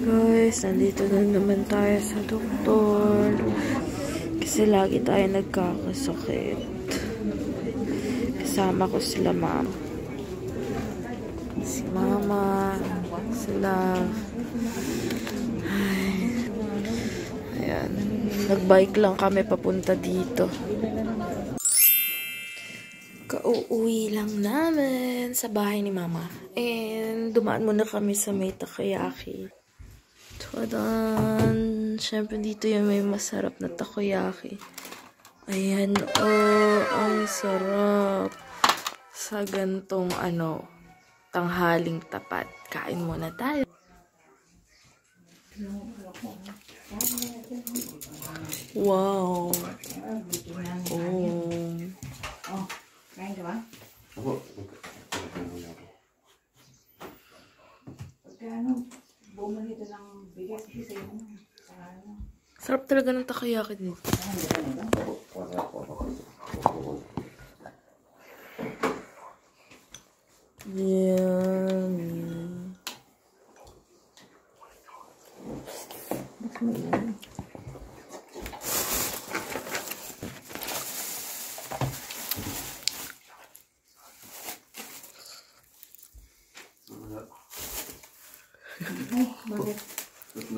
Guys, nandito na naman tayo sa doktor. Kasi lagi tayo nagkakasakit. Kasama ko sila ma'am. Si mama, sila. Ay. Ayan. Nagbike lang kami papunta dito. Kauuwi lang namin sa bahay ni mama. And dumaan muna kami sa may takoyaki. Tadan! Siyempre dito yung may masarap na takoyaki. Ayan, oh, ang sarap. Sa gantong tanghaling tapat. Kain muna tayo. Wow. Oh, kain ka ba? Ako. Bumalik ito ng bigas kasi sarap talaga ng takoyaki dito. Yummy.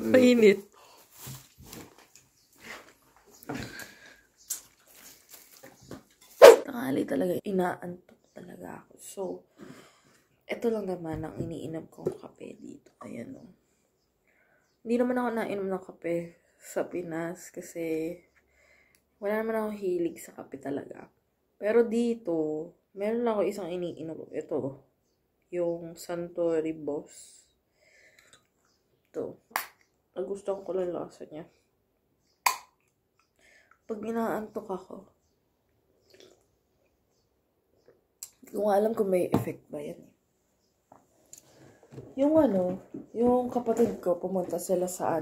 Mainit. Tanghali talaga. Inaantok talaga ako. So, ito lang naman ang iniinom kong kape dito. Ayan o. Hindi naman ako nainom ng kape sa Pinas kasi wala naman ako hilig sa kape talaga. Pero dito, meron lang ako isang iniinom. Ito. Yung Suntory Boss. Ito. Nagustuhan ko lang lasa niya. Pag inaantok ako, hindi ko alam kung may effect ba yan. Yung kapatid ko, pumunta sila sa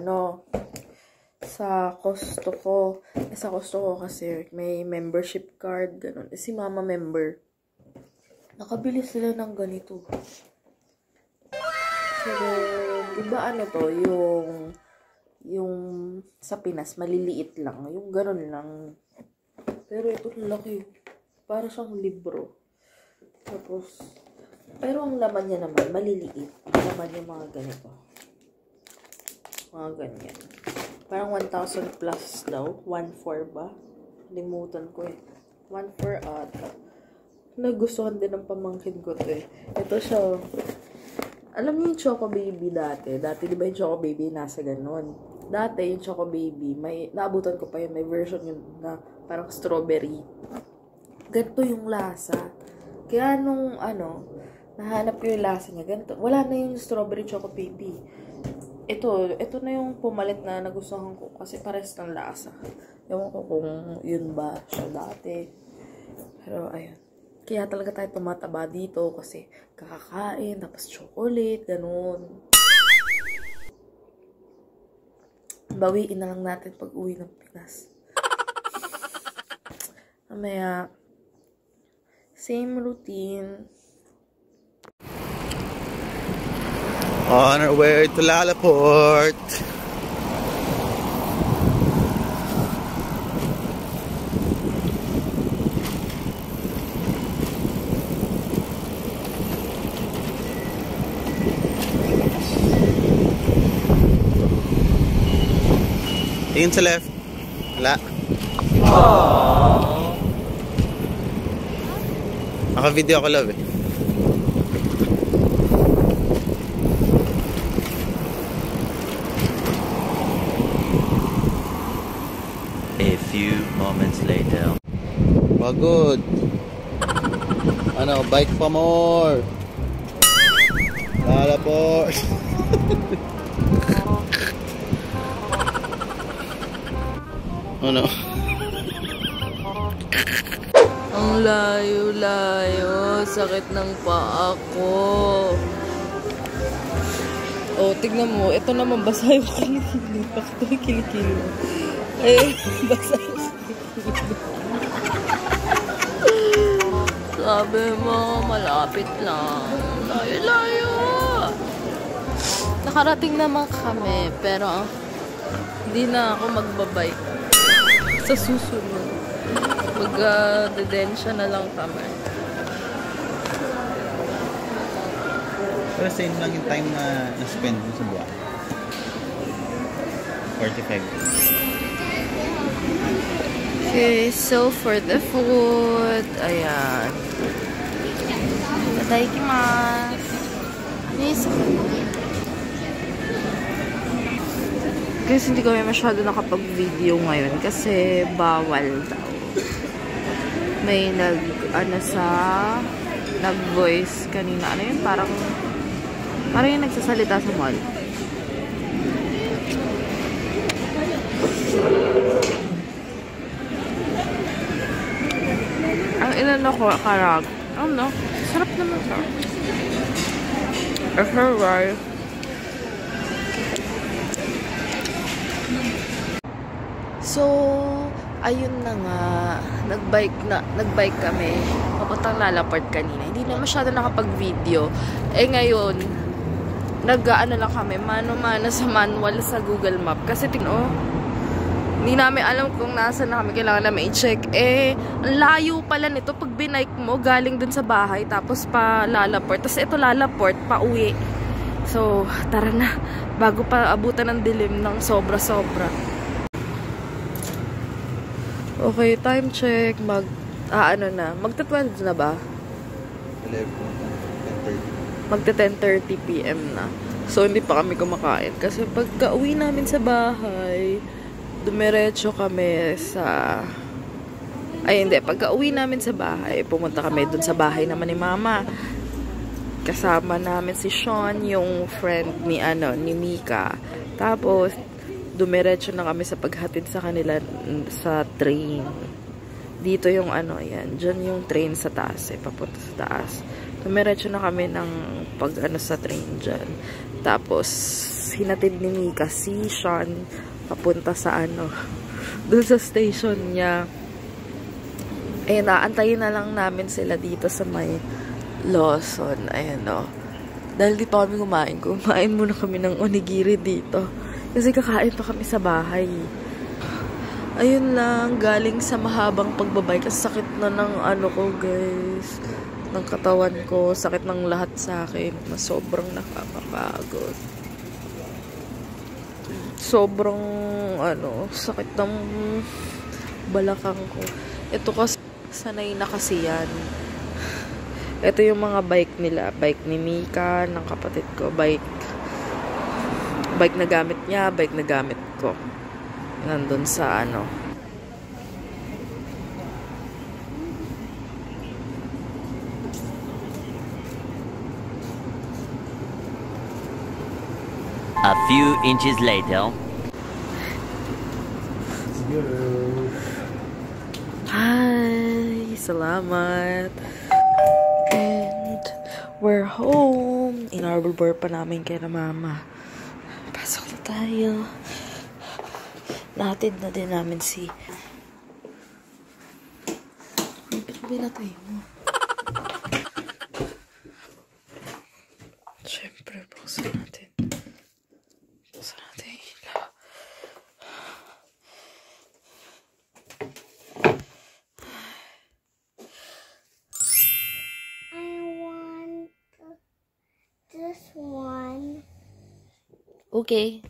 sa Costco. Sa Costco kasi may membership card, ganun. Si mama member. Nakabili sila ng ganito. Pero, diba to, yung sa Pinas, maliliit lang. Yung ganun lang. Pero ito laki. Para siyang libro. Tapos, pero ang laman niya naman, maliliit. Ang laman niya mga ganito. Mga ganyan. Parang 1,000 plus daw. 1,400 ba? Limutan ko eh. 1,400 ata. Nagustuhan din ng pamangkin ko to eh. Ito siya. Alam niyo yung Choco Baby dati? Dati di ba yung Choco Baby nasa ganun? Dati yung Choco Baby, naabutan ko pa yun, may version yun na parang strawberry. Ganito yung lasa. Kaya nung nahanap ko yung lasa niya, ganito. Wala na yung strawberry Choco Baby. Ito na yung pumalit na nagustuhan ko kasi pares ng lasa. Ewan ko kung yun ba siya dati. Pero ayun. Kaya talaga tayo tumataba dito kasi kakakain, tapos chocolate, ganun. Bawiin na lang natin pag uwi ng Pinas. Mamaya, same routine. On our way to Lalaport. Tingin sa left. Wala. Naka-video ako, love eh. A few moments later. Pagod. Bike pa more. Lalaport. Ang layo-layo. Sakit ng paa ko. Oh, tignan mo. Ito naman, basa yung kilikili. Bakit yung kilikili mo? Basa yung kilikili. Sabi mo, malapit lang. Layo-layo. Nakarating naman kami, pero hindi na ako magbabike. Sa susunod. Mag-dedensya na lang kami. Pero same lang yung time na na-spend mo sa buwan. 45 days. Okay, so for the food, ayan. Itadakimasu. Yes. Guys, hindi kami masyado nakapag-video ngayon kasi bawal daw. May nag-voice kanina. Ano yun? Parang yung nagsasalita sa mall. Ang inano ko, karag. Ano? Sarap naman siya. Right. So, ayun na nga. Nagbike kami. Papuntang Lalaport kanina. Hindi na masyado nakapag-video. Eh ngayon, nag-ano lang kami, mano-mano sa manual sa Google Map. Kasi hindi namin alam kung nasa na kami. Kailangan namin i-check. Ang layo pala nito. Pag binike mo, galing dun sa bahay. Tapos pa Lalaport. Tapos ito Lalaport, pa uwi. So, tara na. Bago pa abutan ng dilim ng sobra-sobra. Okay, time check. Magta-12 na ba? 11, 10:30. Magta-10:30 PM na. So, hindi pa kami kumakain. Kasi pagka uwi namin sa bahay, dumiretso kami sa... Pagka uwi namin sa bahay, pumunta kami dun sa bahay naman ni Mama. Kasama namin si Sean, yung friend ni Mika. Tapos, dumiretso na kami sa paghatid sa kanila sa train. Dito yung yan. Diyan yung train sa taas, papunta sa taas. Dumiretso na kami ng sa train dyan. Tapos, hinatid ni Mika si Sean papunta sa doon sa station niya. Naantayin na lang namin sila dito sa may Lawson. Dahil di pa kami kumain muna kami ng onigiri dito. Kasi kakain pa kami sa bahay. Ayun lang, galing sa mahabang pagbabay. Kasi sakit na ng ko, guys. Ng katawan ko. Sakit ng lahat sa akin. Sobrang nakakapagod. Sobrang, sakit ng balakang ko. Ito kasi, sanay na kasi yan. Ito yung mga bike nila. Bike ni Mika, ng kapatid ko. Bike na gamit niya, bike na gamit ko. Nandun sa A few inches later. Hi! Salamat! And we're home. In-arbor pa namin kay na Mama. Pasok na tayo. Nahatid na din namin si... Ang pinatay mo. Siyempre, buksan natin. Buksan natin yung ilaw. I want this one. Okay.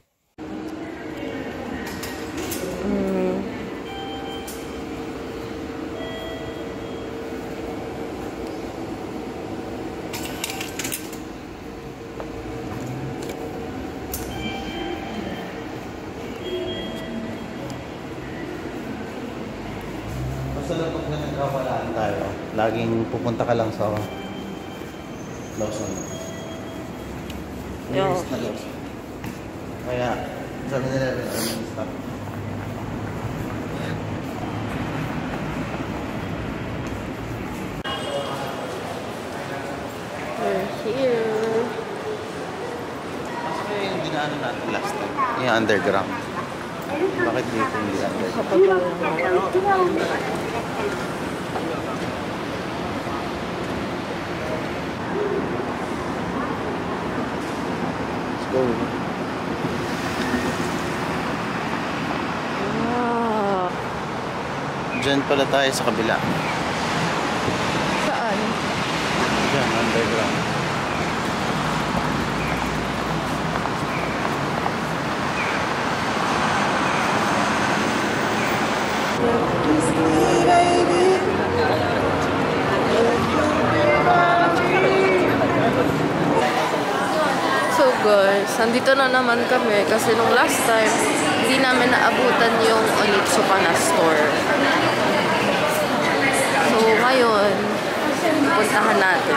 Basta lang pag nagkawalaan tayo, laging pupunta ka lang sa Lawson. Nearest na Lawson. Kaya, sabi nila rin ang stop. We're here. Kasi yung dinaanan natin last time, yung underground. Bakit dito hindi underground? Kapag Go. Wow. Diyan pala tayo sa kabila. Saan? Diyan, underground. So guys, nandito na naman kami kasi nung last time, hindi namin naabutan yung Onitsuka na store. So ngayon, puntahan natin.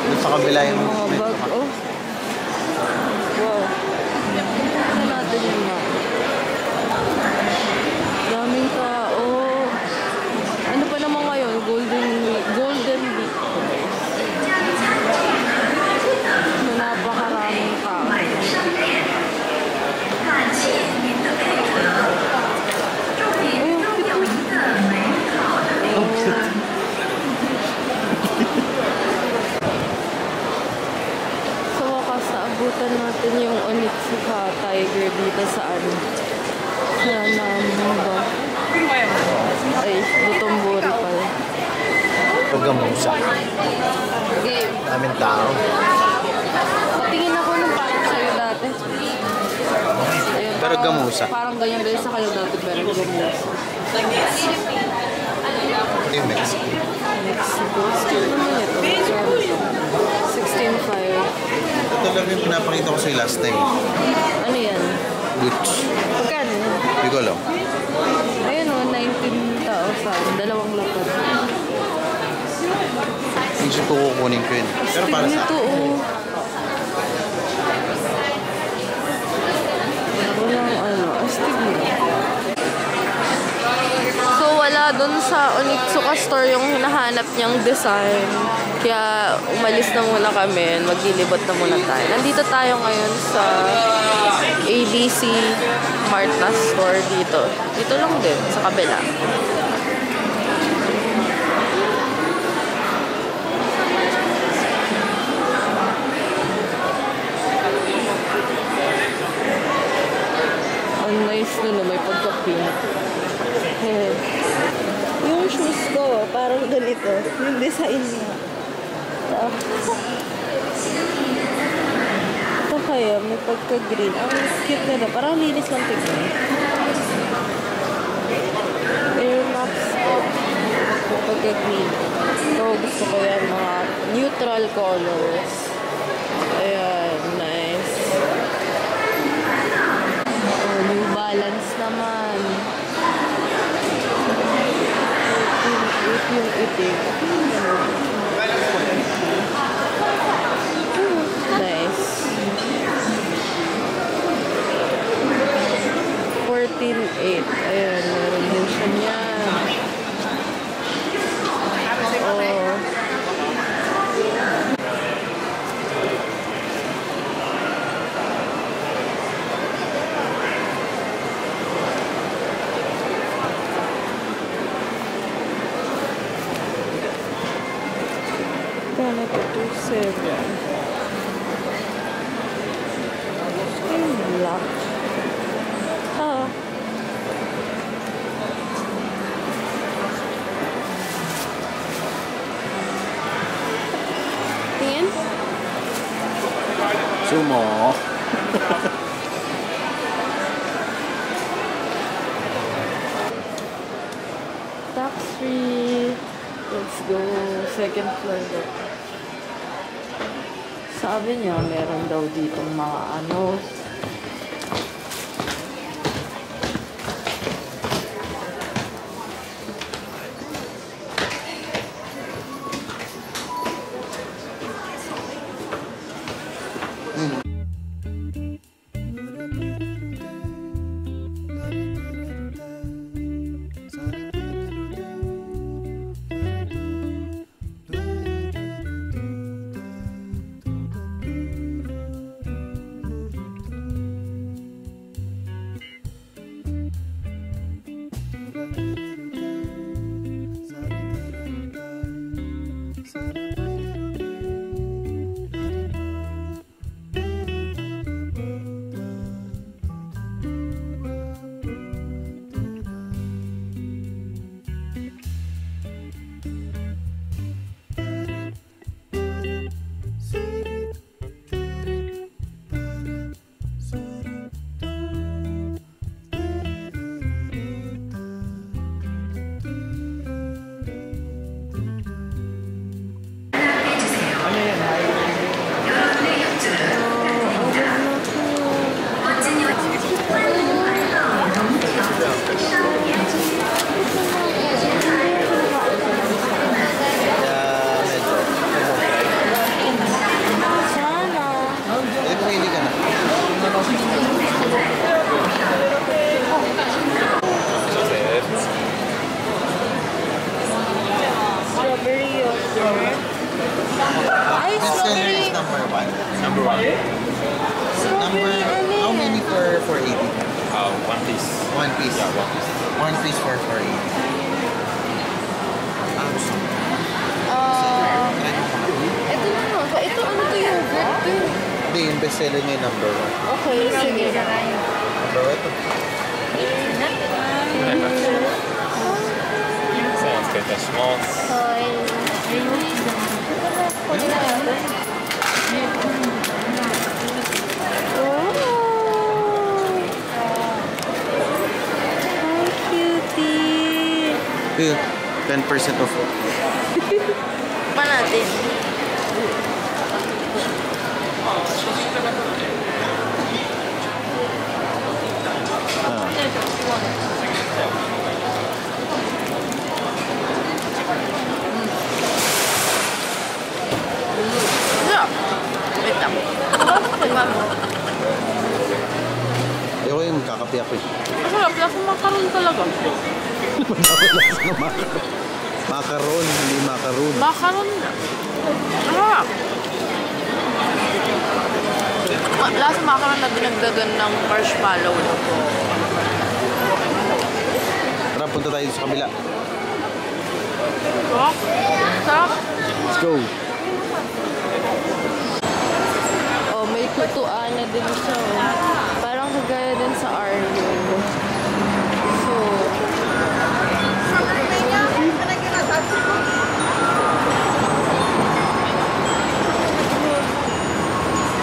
Doon sa kabila yung Mga bag, oh. Wow. Ano natin yun na? Daming tao. Ano pa naman ngayon? Golden Week. So, napakaraming tao. So, wakas naabutan natin yung Onitsuka Tiger dito sa ano. Sa namin ba? Ay, Butombori pala. paggamusa. Okay. Daming tao. Patingin ako nung parang sa'yo dati. Ayun, Pero gamusa. Parang ganyan din sa kayo dati, pero gamusa. Ito yung Mexico. Mexico. Still naman ito. 16.5. Ito lang yung pinapakita ko sa'yo last time. Ano yan? Boots. Magkano? Hindi ko alam. Ayun o, 19,000. Dalawang lapad. Isip ko kukunin ko yun. Pero para sa Ito o. Walang ano, astig nito. So wala dun sa Onitsuka store yung hinahanap niyang design. Kaya umalis na muna kami. Maglilibot na muna tayo. Nandito tayo ngayon sa ABC Mart na store dito. Dito lang din, sa kabila. Ang nice nun, may pagka-pink. Yung shoes ko, parang ganito. Yung design niya. Ito kaya, may pagka-green. Ang cute na. Parang linis lang tignan. Air Max ko. May pagka-green. Ito, gusto ko yan. Mga neutral colors. Ayan, nice. Oh, New Balance naman. Yung itim. Nice. 14.8. Ayan, meron din siya niyan. Oh. Kano to 2.7. Yung black. Ah. Tingin? Sumo. Tax free. Let's go. Second floor daw. Sabi niya, meron daw ditong mga ano. One piece. One piece for free. Ito na nga. Ito ano to yogurt to? Hindi, yung bestseller niya yung number 1. Okay, sige. So, ito. Here, 10% off. Pa natin. Yeah. Wait lang. Tingnan mo. Ayoko yung kakapi ako eh. Masarap. Lasa makaroon talaga. Macaron, hindi macaron. Makaroon na. Masarap. Lasa makaroon na dinagdagan ng marshmallow na po. Tara, punta tayo sa kabila. Sarap. Sarap. Let's go. Oh, may tutuan na din siya. Oh. Parang kagaya din sa Arlo. So,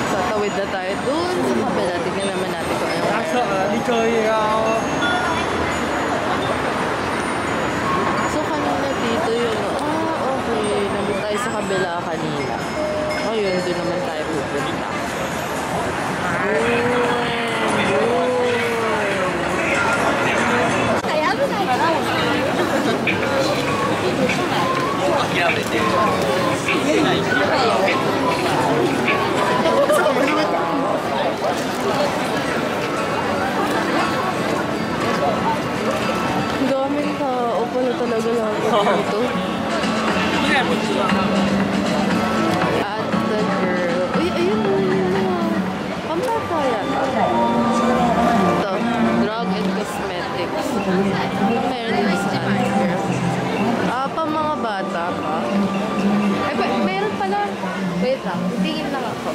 tatawid na tayo dun sa kabila. Tingnan naman natin kung ano. So, kanina dito yun. Oh, okay. Nandun tayo sa kabila kanina. Ayun, doon naman tayo pupunta. Gamit ka. O pala talaga lang dito. At the girl. Uy, ayun na. Pampata yan. Ito. Drug and cosmetics. Meron din sa other girl. Pa mga bata pa. Ay, meron pala. Wait lang. Tingin lang ako.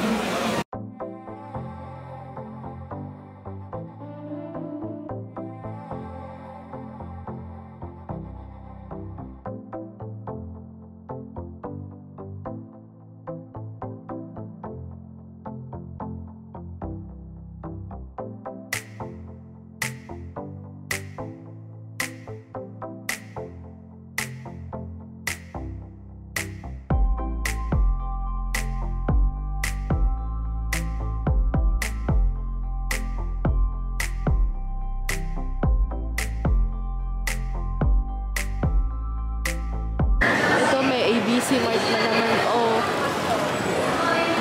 ABC Mart na naman. Oh.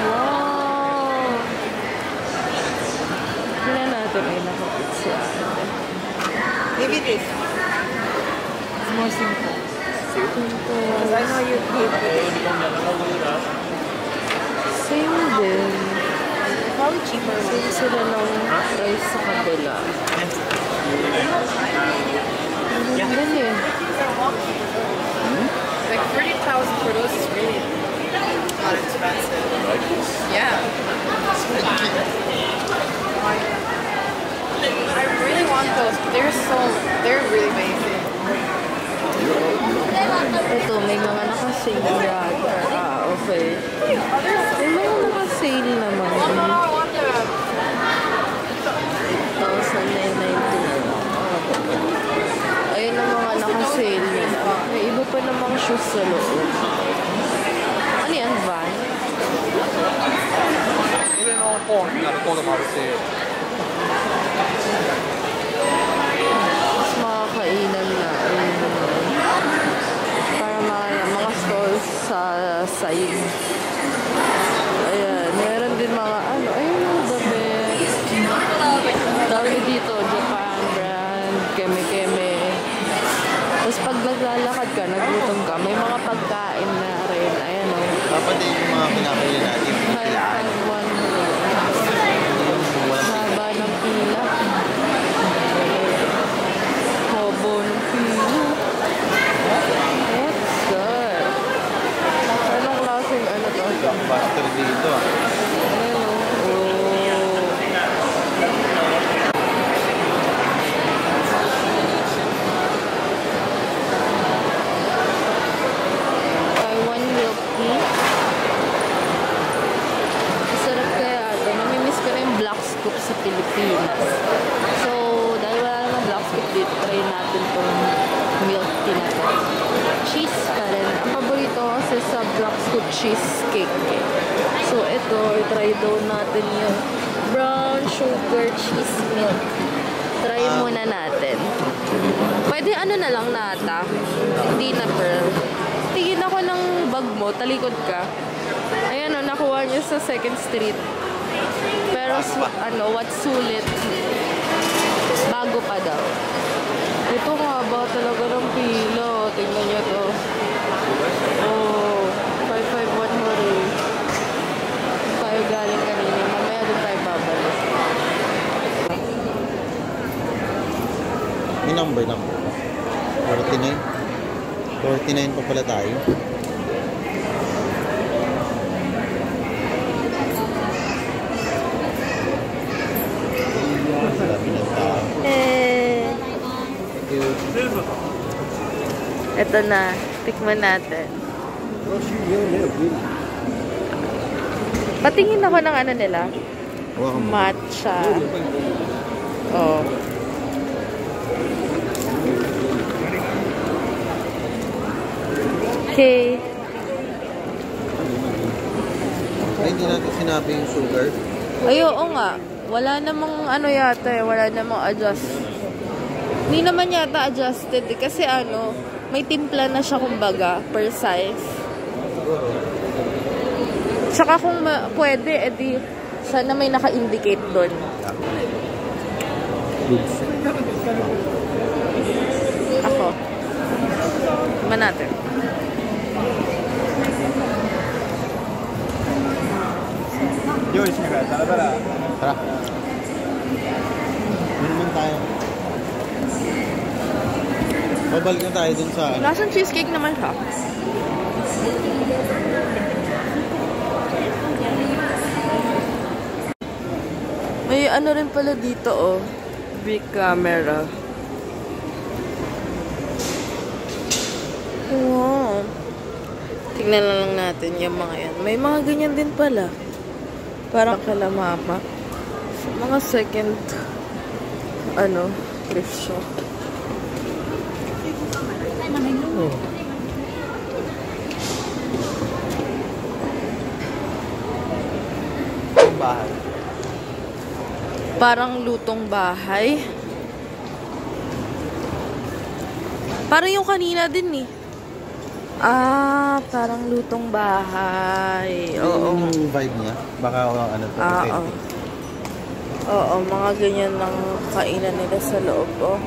Wow. Tingnan natin. Ay, nakapit siya. Maybe this. It's more simple. Simple. Because I know you hate it. Same din. Probably cheaper. Same sila ng price sa kabila. Ganun din eh. Like 30,000 for those is really not expensive. Yeah. I really want those, but they're really basic. Ito, may mga naka-sale yata. Okay. May mga naka-sale naman. 1,999. Ayun ang mga naka-sale nila. May iba pa namang shoes sa loob. Ano yan, Van? Mas makakainan na. Para mga stalls sa side. Ayan, meron din mga ano, ayun yung damit. Dami dito, Japan brand, keme-keme. Tapos pag naglalakad ka, nagutom ka, may mga pagkain na rin. Ayan o. Dapat din yung mga pinakain natin. Kailangan. Haba ng pila. So, dahil wala naman black scoop dito, try natin itong milk tea na to. Cheese pa rin. Ang paborito ko kasi sa black scoop cheesecake. So, ito, try daw natin yung brown sugar cheese milk. Try muna natin. Pwede ano na lang nata. Hindi na pearl. Tingin ako ng bag mo, talikod ka. Ayan o, nakuha niyo sa 2nd Street. Pero ano, what's sulit? Bago pa daw. Ito nga ba talaga ng pila. Tingnan niyo to. Oh, 551 hore. Tayo galing kanina. Mamaya din tayo babalik. May number. 49. 49 pa pala tayo. Dami ng tao. Thank you. Ito na. Tikman natin. Patingin ako ng ano nila. Matcha. Oh. Okay. Ay, hindi natin sinabi yung sugar. Ay, oo nga. Wala namang ano yata eh. Wala namang adjust. Hindi naman yata adjusted eh. Kasi ano, may timpla na siya kumbaga per size. Saka kung pwede, edi sana may naka-indicate doon. Ako. Tignan natin. Tara. Ano naman tayo? Babalik na tayo dun sa... Lasang cheesecake naman siya. May ano rin pala dito oh. Big camera. Wow. Tignan na lang natin yung mga yan. May mga ganyan din pala. Parang kalamama. So, mga second ano, thrift shop. Oh. Ang bahay. Parang lutong bahay. Parang yung kanina din eh. Ah, parang lutong bahay. Oo. Yung vibe niya. Baka ano to. Oo. Oo, mga ganyan lang kainan nila sa loob. Oh.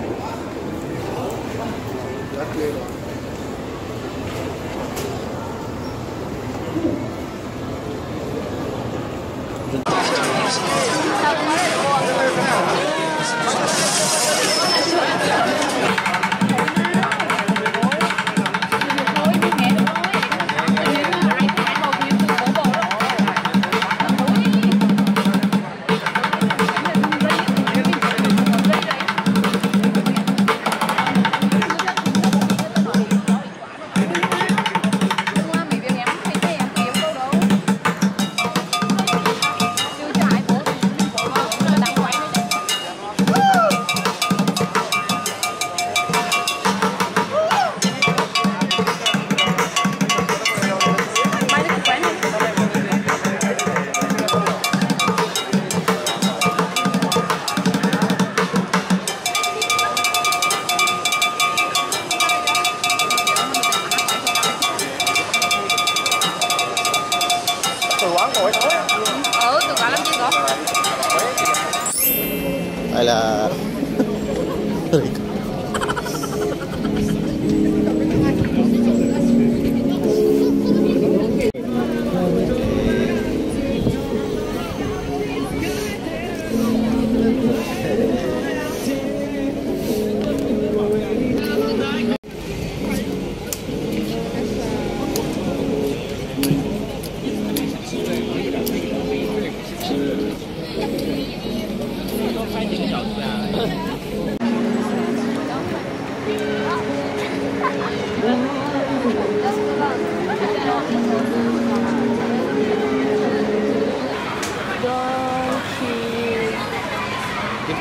Ala.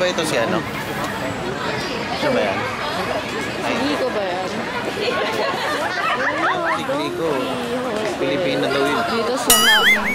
ba ito si ano? Siya ba yan? Hindi ko ba yan? Tigli ko. Pilipina daw yun. Dito sa namin.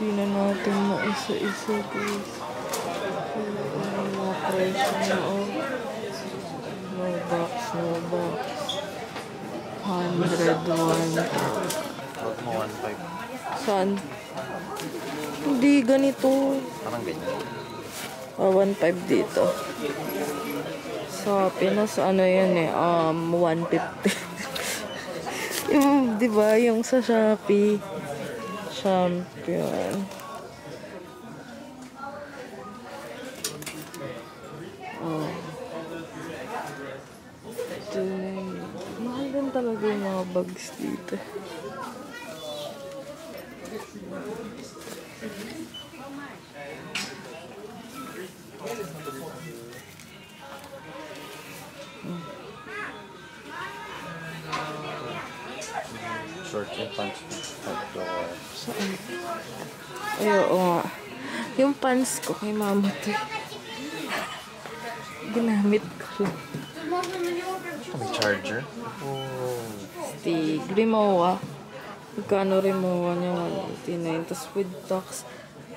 Tingnan natin maisa-isa, guys. Mga presyo na, oh. No box, no box. 101. Huwag mo 1.5. Saan? Hindi, ganito. Parang ganyan. 1.5 dito. Sa Pinas, ano yan eh, 150. Yung, di ba, yung sa Shopee. Champion. Oh. Mahal din talaga yung mga bags dito. Shorts and pants. Saan? Ay, oo nga. Yung pants ko kay mama to. Ginamit ko lang. May charger? Oh. Stig. Rimowa. Magkano Rimowa niya? 189. Tapos with tax,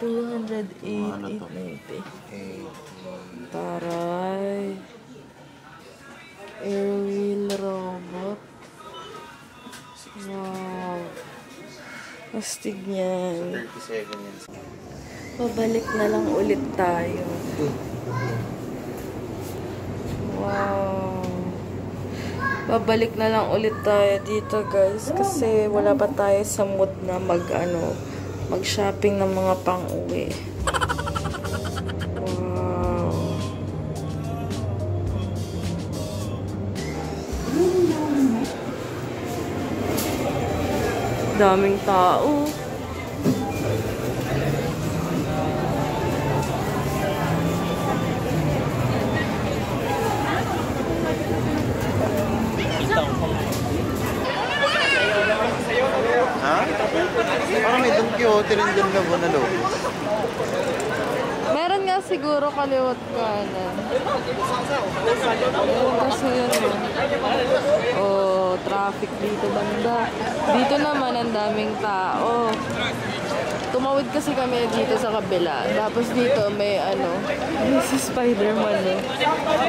208. Ano to? 890. Taray. Airwheel robot. Wow. Astig niyan. 37 yan. Pabalik na lang ulit tayo. Wow. Babalik na lang ulit tayo dito, guys. Kasi wala pa tayo sa mood na mag-shopping ng mga pang-uwi. Wow. Daming tao. Ha? Parang may Don Quixote rin dun na buwan na logo. Meron nga siguro kaliwat kanan. Kasi yun traffic dito banda. Dito naman ang daming tao. Tumawid kasi kami dito sa kabila. Tapos dito may may si Spider-Man eh.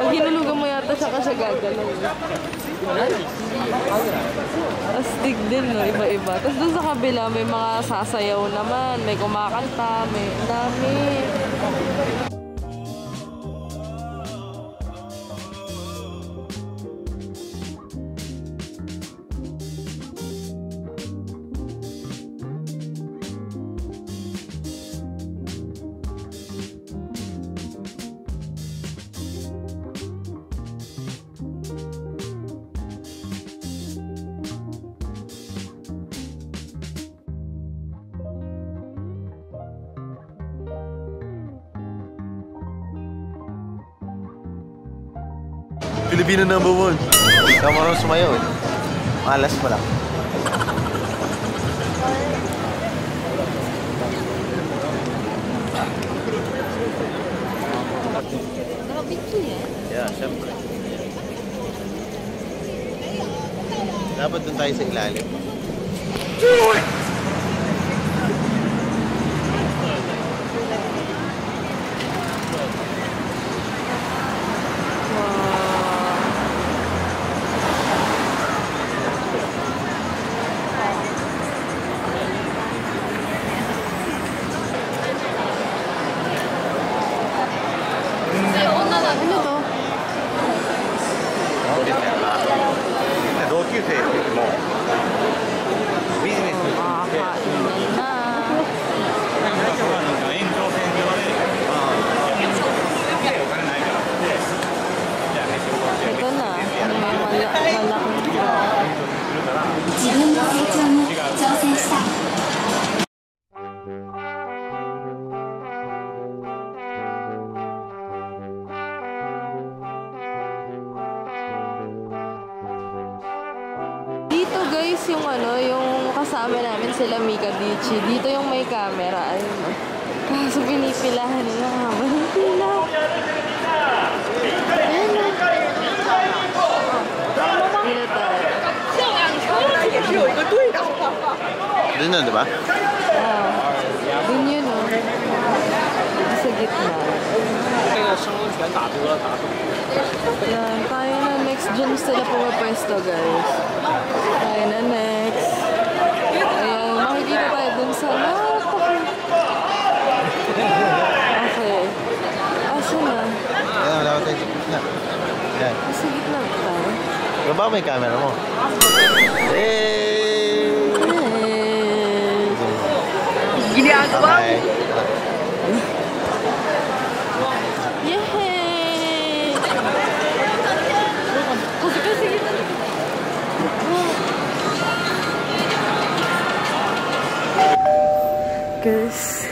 Pag hinulugan mo yata siya kasi gagalaw. Astig din no, iba-iba. Tapos doon sa kabila may mga sasayaw naman, may kumakanta, may dami. Pilipina number 1. Ikaw marunong sumayaw eh. Malas pa lang. Nakapicture yan? Yeah, syempre. Dapat doon tayo sa ilalim. guys yung ano, yung kasama namin sila Mika Dichi. Dito yung may camera. Ayun o. Kaso pinipilahan nila habang yung pila. Ayun o. Pila tayo. Doon na, di ba? Dun yun o. Sa gitna. Yan, tayo na next. Diyan sila pumapwesto guys. Tayo na next. Ayan, makikita tayo dun sa Okay. Asa na? Ayan, wala ko tayo sa gitna. Ayan. Sa gitna ba tayo? Baba mo yung camera mo. Hey! Ginagawa mo. Okay. Yay! Guys,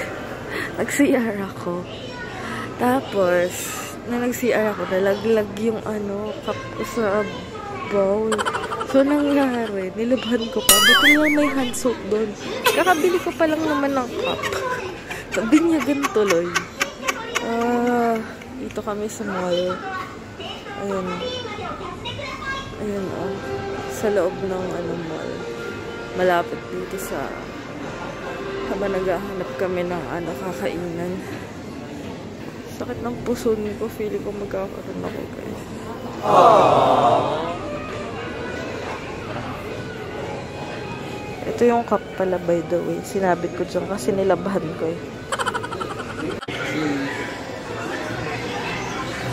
nag-CR ako. Tapos, na nag-CR ako, nalaglag yung ano, cup ko sa bowl. So, nangyari, nilabhan ko pa. Buti lang may hand soap doon. Kakabili ko pa lang naman ng cup. Binyagan tuloy. Dito kami sa mall. Ayun. Ayun, oh. Sa loob ng ano, mall. Malapit dito sa... Habang naghahanap kami ng ano, kakainan. Sakit ng puso ko. Feeling ko magkakaroon ako, guys. Ito yung cup pala, by the way. Sinabit ko dyan kasi nilabahan ko eh.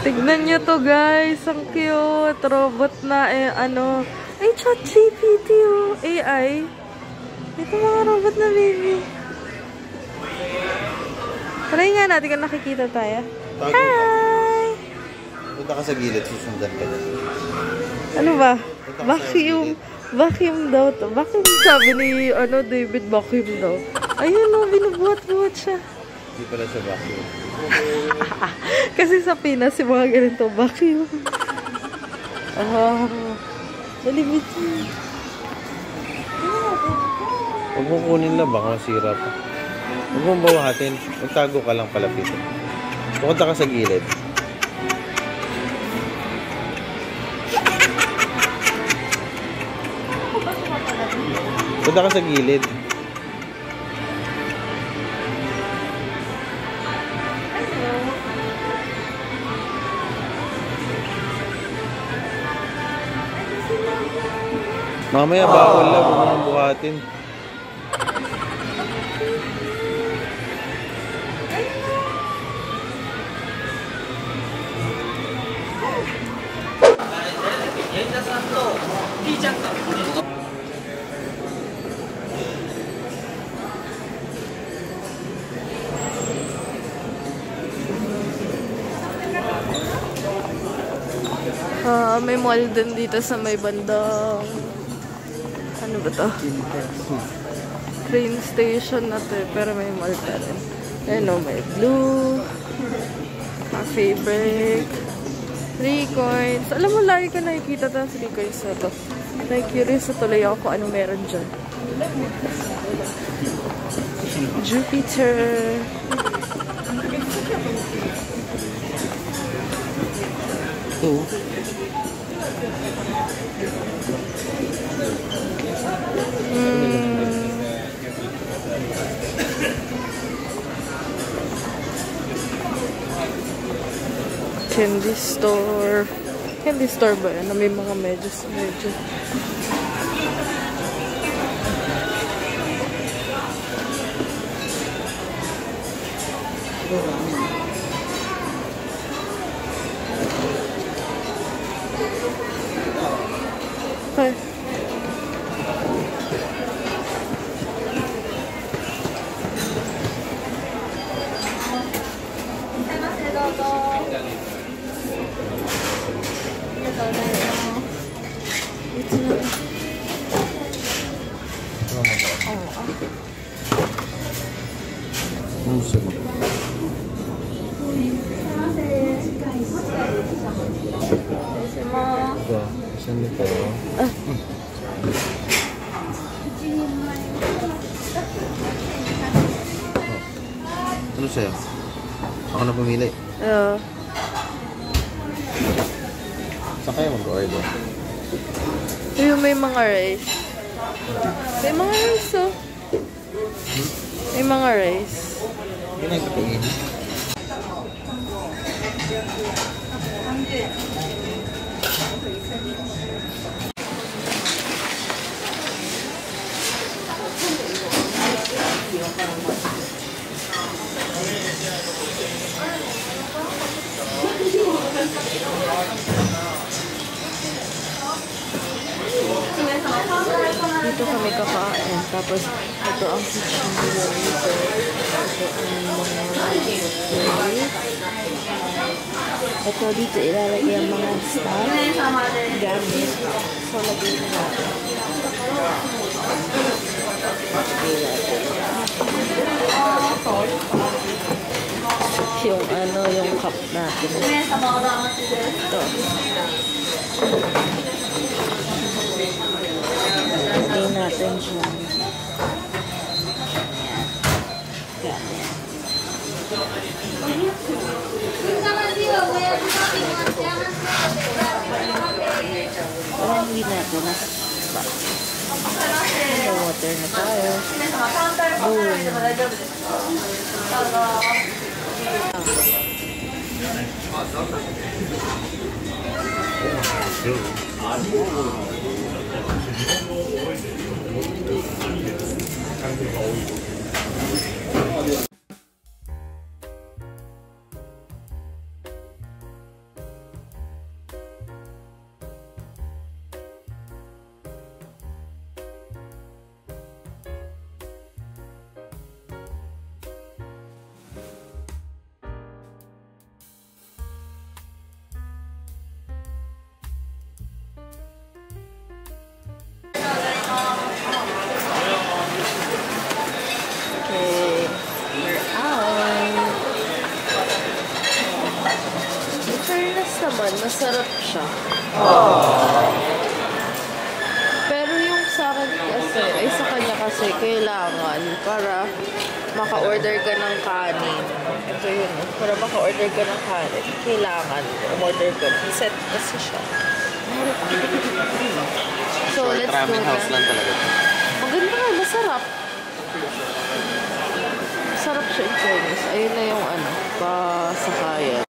Tignan nyo to, guys. Ang cute. Robot na eh, ano. Ay, ChatGPT oh. AI. Ito mga robot na baby. Try nga natin kung nakikita tayo. Hi! Punta ka sa gilid, susundan ka dyan. Ano ba? Vacuum. Vacuum daw to. Vacuum sabi ni ano, David, vacuum daw. Ayun o, binubuhat-buhat siya. Hindi pala siya vacuum. Kasi sa Pinas, yung mga ganito, vacuum. Nalimit siya. Huwag mong kunin lang, baka masira pa. Huwag mong bawahatin. Magtago ka lang palapit. Pupunta ka sa gilid. Punta ka sa gilid. Mamaya bawal lang, huwag mong buhatin. May mall din dito sa may bandang ano ba to? Train station na to, pero may mall pa rin. Ayun o, may Blue, Cafe Break, 3 coins. Alam mo, lagi ka nakikita ng 3 coins na to. Curious na tuloy ako kung anong meron dyan. Jupiter. Oo. Candy store. Candy store ba yan? Na may mga medyas. Okay. Saan dito? Ano sa'yo? Ako na pumili. Saan kayo mag-order? Yung may mga rice. May mga rice, oh. May mga rice. Yun ang katingin. Dito kami kakain. Tapos, ito ang kitchen nila dito. Ito ang mga ito dito ilalagay ang mga stuff. Gamit. So, lagay na natin. Yung ano, yung cup natin. Ito. Lagay natin siya. Parang hindi natin na water na tayo. Okay, we're out. In fairness naman, masarap siya. Pero yung sa akin kasi, ay sa kanya kasi, kailangan para maka-order ka ng kanin. Ito yun, para maka-order ka ng kanin, kailangan umorder ka. Set kasi siya. So, let's go Ramen house na. lang talaga. Maganda nga, masarap. Masarap siya in fairness. Ayun na yung ano, pasakayan.